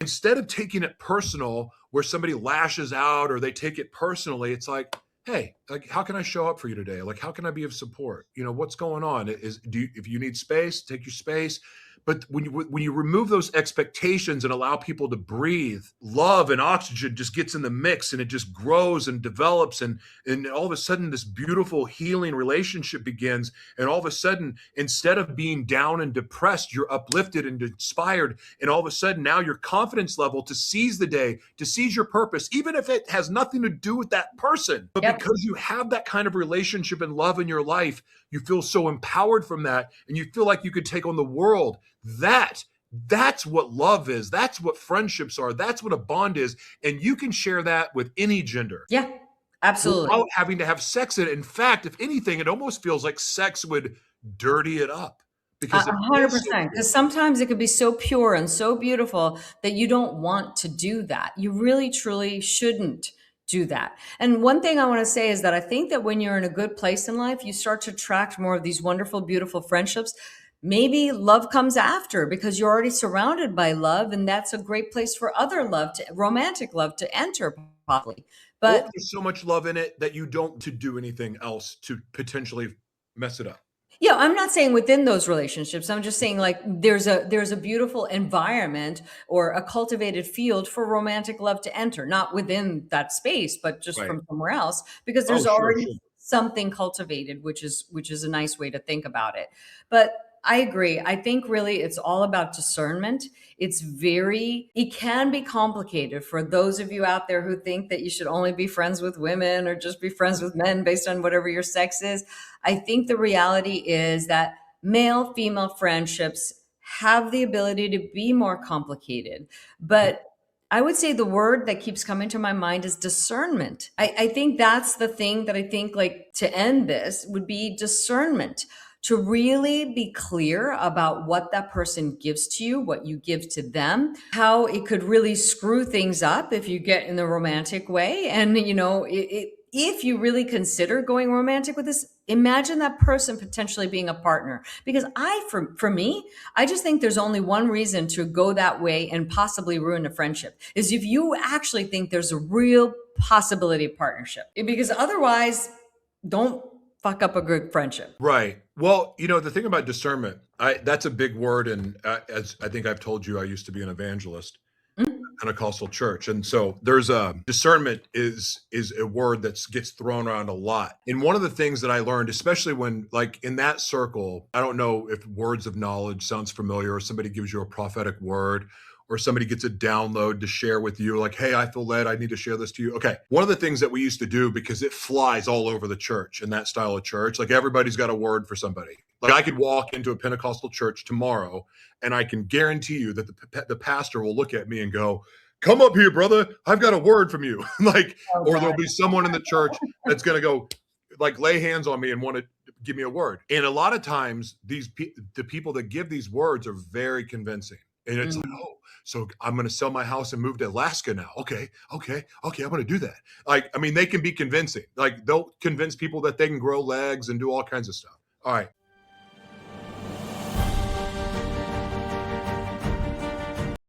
instead of taking it personal where somebody lashes out or they take it personally, it's like, hey, like, how can I show up for you today? Like, how can I be of support? What's going on? If you need space, take your space. But when you remove those expectations and allow people to breathe, love and oxygen just gets in the mix, and it just grows and develops, and all of a sudden this beautiful healing relationship begins. And all of a sudden, instead of being down and depressed, you're uplifted and inspired. And all of a sudden now your confidence level to seize the day, to seize your purpose, even if it has nothing to do with that person, but Yep. because you have that kind of relationship and love in your life, you feel so empowered from that, and you feel like you could take on the world. That's what love is. That's what friendships are. That's what a bond is. And you can share that with any gender Yeah, absolutely. without having to have sex in it. In fact, if anything, it almost feels like sex would dirty it up A because it hundred feels so percent. pure. Because sometimes it could be so pure and so beautiful that you don't want to do that. You really, truly shouldn't do that. And one thing I want to say is that I think that when you're in a good place in life, you start to attract more of these wonderful, beautiful friendships. Maybe love comes after because you're already surrounded by love, and that's a great place for other love to romantic love to enter, probably. Or But there's so much love in it that you don't to do anything else to potentially mess it up. yeah, I'm not saying within those relationships. I'm just saying like there's a beautiful environment or a cultivated field for romantic love to enter, not within that space, but just Right. from somewhere else, because Oh, there's sure, already sure. something cultivated, which is a nice way to think about it. But I agree. I think really it's all about discernment. It can be complicated for those of you out there who think that you should only be friends with women or just be friends with men based on whatever your sex is. I think the reality is that male female friendships have the ability to be more complicated. But I would say the word that keeps coming to my mind is discernment. I think that's the thing that I think, like, to end this would be discernment, to really be clear about what that person gives to you, what you give to them, how it could really screw things up if you get in the romantic way. And, if you really consider going romantic with this, imagine that person potentially being a partner. Because for me, I just think there's only one reason to go that way and possibly ruin a friendship is if you actually think there's a real possibility of partnership. Because otherwise, don't fuck up a good friendship. Right. Well, the thing about discernment, that's a big word. And as I think I've told you, I used to be an evangelist Mm. in a Pentecostal church. And so there's a discernment is a word that gets thrown around a lot. And one of the things that I learned, especially when like in that circle, I don't know if words of knowledge sounds familiar or somebody gives you a prophetic word or somebody gets a download to share with you like, hey, I feel led, I need to share this to you. Okay. One of the things that we used to do, because it flies all over the church in that style of church, like everybody's got a word for somebody. Like I could walk into a Pentecostal church tomorrow and I can guarantee you that the pastor will look at me and go, come up here, brother. I've got a word from you. Like, Oh or God. there'll be someone in the church that's going to go like lay hands on me and want to give me a word. And a lot of times the people that give these words are very convincing. And it's like, Mm. oh, so I'm going to sell my house and move to Alaska now. Okay. I'm going to do that. Like, I mean, they can be convincing. Like they'll convince people that they can grow legs and do all kinds of stuff. All right.